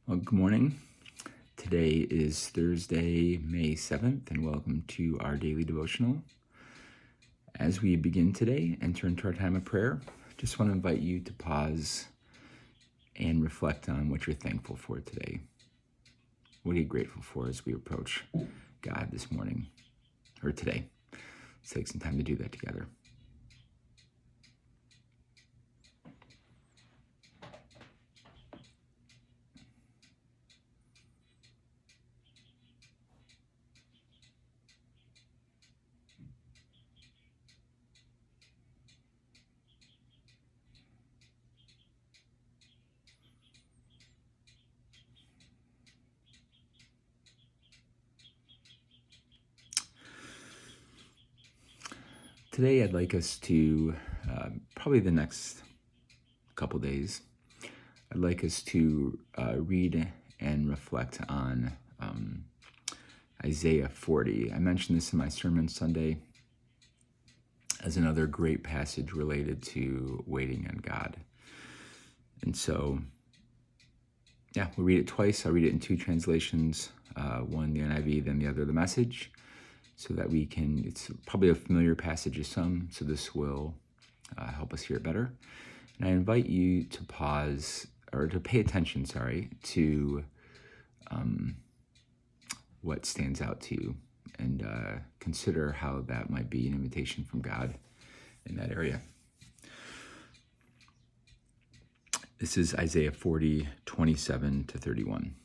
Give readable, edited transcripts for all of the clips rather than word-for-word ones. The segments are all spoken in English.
Well, good morning. Today is Thursday, May 7th, and welcome to our daily devotional. As we begin today, enter into our time of prayer, just want to invite you to pause and reflect on what you're thankful for today. What are you grateful for as we approach God this morning or today? Let's take some time to do that together. Today, I'd like us to, probably the next couple days, I'd like us to read and reflect on Isaiah 40. I mentioned this in my sermon Sunday as another great passage related to waiting on God. And so, we'll read it twice. I'll read it in two translations, one the NIV, then the other the Message, so that we can, it's probably a familiar passage to some, so this will help us hear it better. And I invite you to pause, or to pay attention, to what stands out to you, and consider how that might be an invitation from God in that area. This is Isaiah 40, 27 to 31.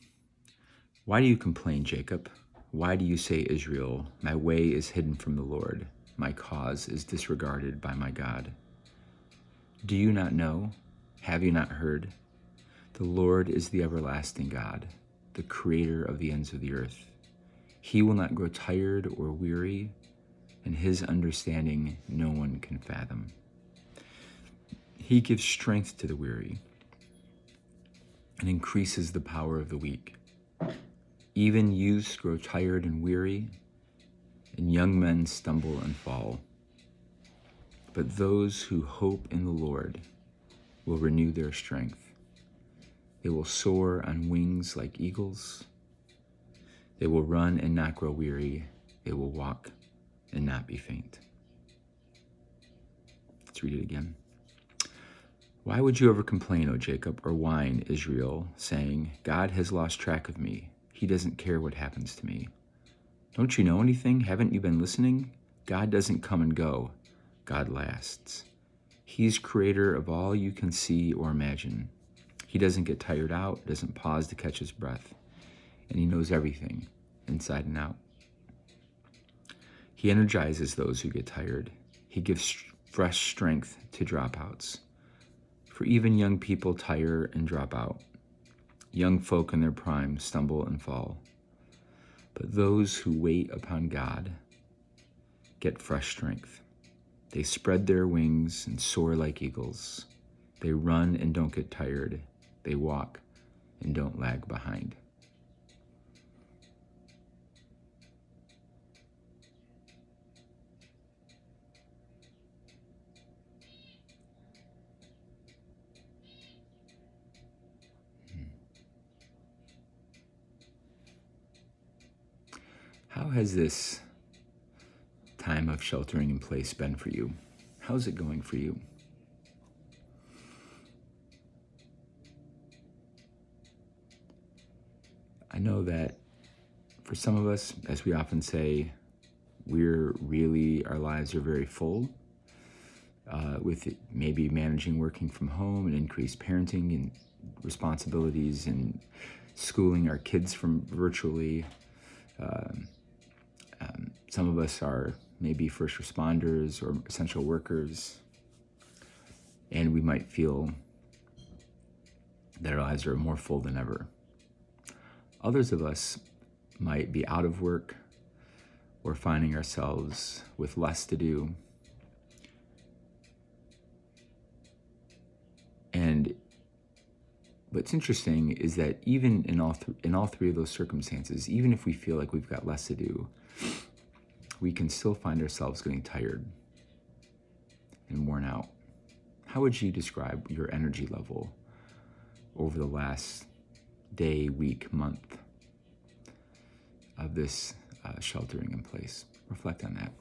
Why do you complain, Jacob? Why do you say, Israel, my way is hidden from the Lord, my cause is disregarded by my God? Do you not know? Have you not heard? The Lord is the everlasting God, the creator of the ends of the earth. He will not grow tired or weary, and his understanding no one can fathom. He gives strength to the weary and increases the power of the weak. Even youths grow tired and weary, and young men stumble and fall. But those who hope in the Lord will renew their strength. They will soar on wings like eagles. They will run and not grow weary. They will walk and not be faint. Let's read it again. Why would you ever complain, O Jacob, or whine, Israel, saying, God has lost track of me. He doesn't care what happens to me. Don't you know anything? Haven't you been listening? God doesn't come and go. God lasts. He's creator of all you can see or imagine. He doesn't get tired out, doesn't pause to catch his breath, and he knows everything, inside and out. He energizes those who get tired. He gives fresh strength to dropouts. For even young people tire and drop out. Young folk in their prime stumble and fall. But those who wait upon God get fresh strength. They spread their wings and soar like eagles. They run and don't get tired. They walk and don't lag behind. How has this time of sheltering in place been for you? How's it going for you? I know that for some of us, as we often say, our lives are very full, with maybe managing working from home and increased parenting and responsibilities and schooling our kids from virtually. Some of us are maybe first responders or essential workers, and we might feel that our lives are more full than ever. Others of us might be out of work or finding ourselves with less to do. And what's interesting is that even in all three of those circumstances, even if we feel like we've got less to do, we can still find ourselves getting tired and worn out. How would you describe your energy level over the last day, week, month of this sheltering in place. Reflect on that.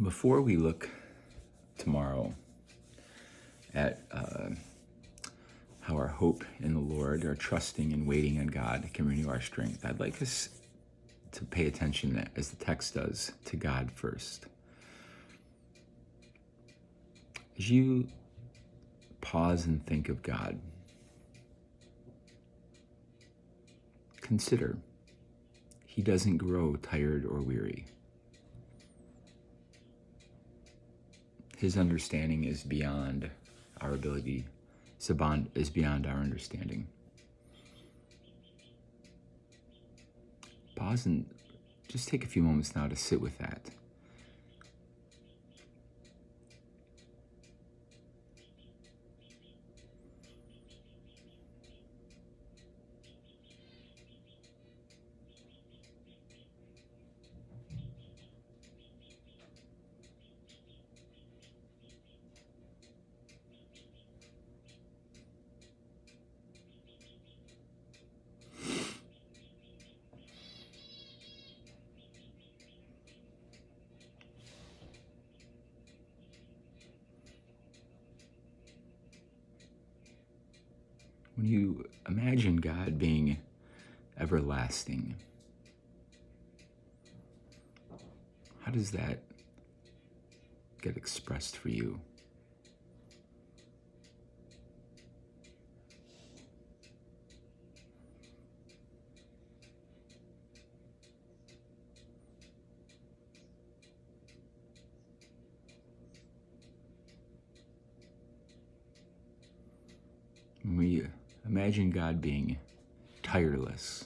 Before we look tomorrow at how our hope in the Lord, our trusting and waiting on God can renew our strength, I'd like us to pay attention, as the text does, to God first. As you pause and think of God, consider He doesn't grow tired or weary. His understanding is beyond our ability, is beyond our understanding. Pause and just take a few moments now to sit with that. When you imagine God being everlasting, how does that get expressed for you? When we imagine God being tireless,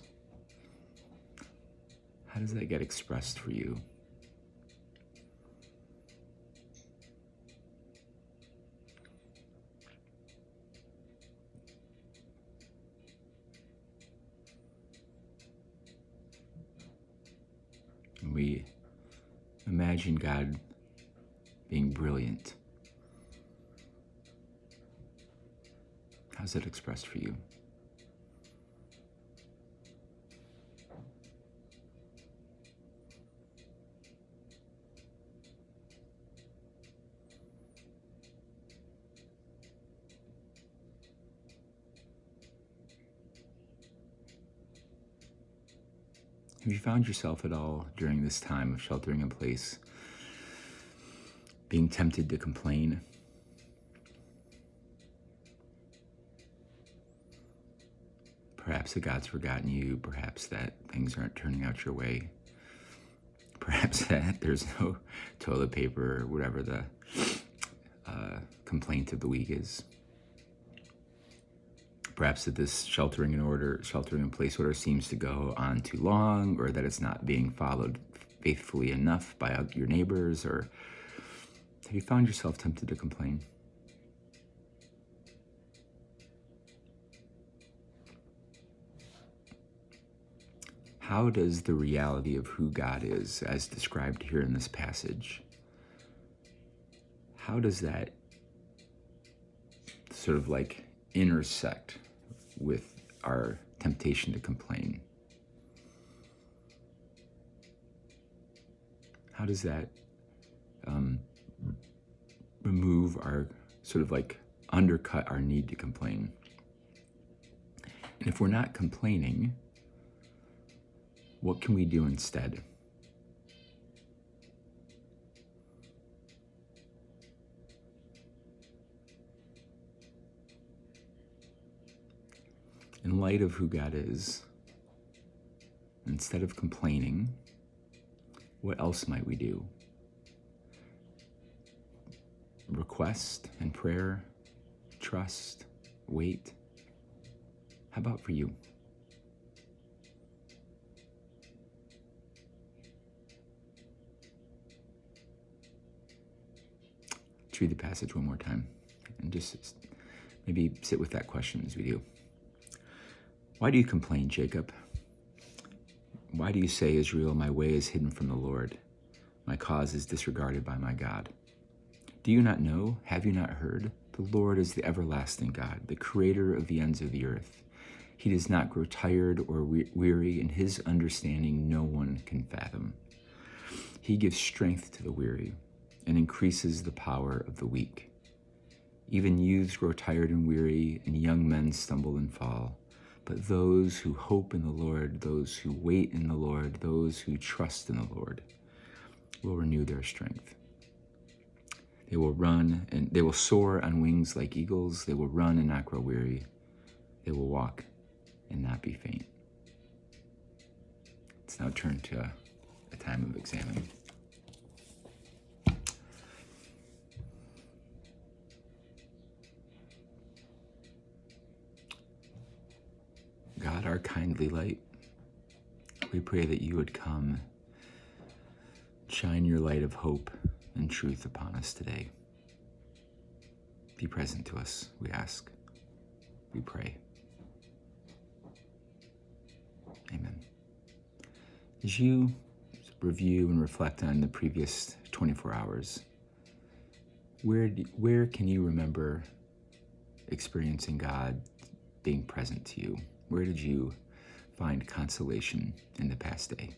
how does that get expressed for you? When we imagine God being brilliant, how's that expressed for you? Have you found yourself at all during this time of sheltering in place being tempted to complain? Perhaps that God's forgotten you, perhaps that things aren't turning out your way, perhaps that there's no toilet paper, or whatever the complaint of the week is. Perhaps that this sheltering in place order seems to go on too long, or that it's not being followed faithfully enough by your neighbors, or have you found yourself tempted to complain? How does the reality of who God is, as described here in this passage, how does that sort of like intersect with our temptation to complain? How does that remove our sort of like undercut our need to complain? And if we're not complaining, what can we do instead? In light of who God is, instead of complaining, what else might we do? request and prayer, trust, wait? How about for you? Let's read the passage one more time and just maybe sit with that question as we do. Why do you complain, Jacob? Why do you say, Israel, my way is hidden from the Lord? My cause is disregarded by my God. Do you not know? Have you not heard? The Lord is the everlasting God, the creator of the ends of the earth. He does not grow tired or weary, and his understanding no one can fathom. He gives strength to the weary and increases the power of the weak. Even youths grow tired and weary, and young men stumble and fall. But those who hope in the Lord, those who wait in the Lord, those who trust in the Lord, will renew their strength. They will run and they will soar on wings like eagles. They will run and not grow weary. They will walk and not be faint. Let's now turn to a time of examining. God, our kindly light, we pray that you would come, shine your light of hope and truth upon us today. Be present to us, we ask. We pray. Amen. As you review and reflect on the previous 24 hours, where can you remember experiencing God being present to you? Where did you find consolation in the past day?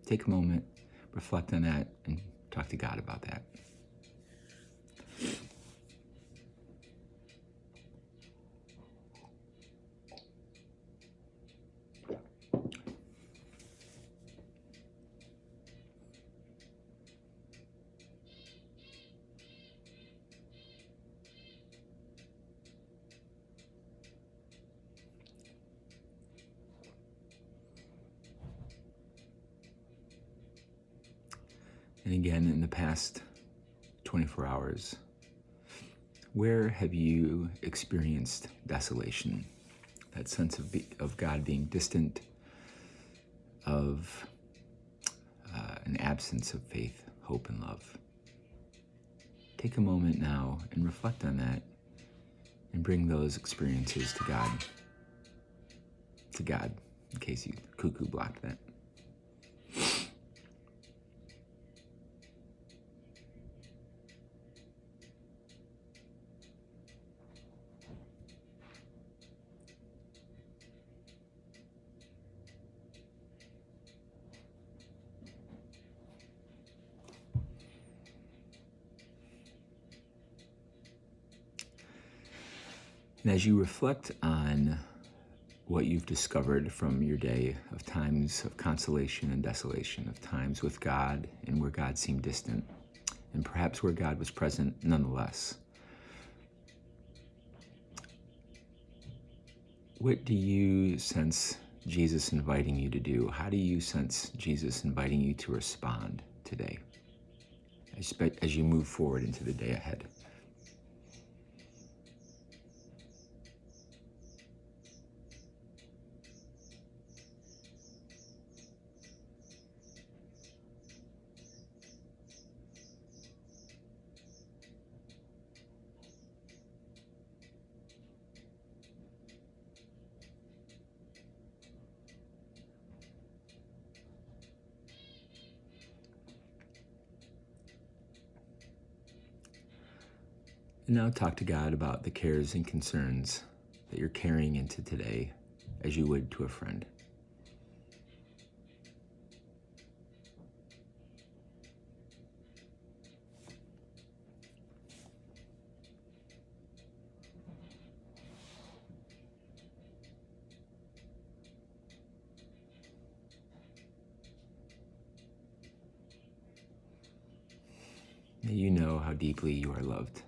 Take a moment, reflect on that, and talk to God about that. And again, in the past 24 hours, where have you experienced desolation? That sense of God being distant, of an absence of faith, hope, and love. Take a moment now and reflect on that and bring those experiences to God. To God, in case you cuckoo blocked that. And as you reflect on what you've discovered from your day of times of consolation and desolation, of times with God and where God seemed distant, and perhaps where God was present nonetheless, what do you sense Jesus inviting you to do? How do you sense Jesus inviting you to respond today as you move forward into the day ahead? And now talk to God about the cares and concerns that you're carrying into today as you would to a friend. May you know how deeply you are loved.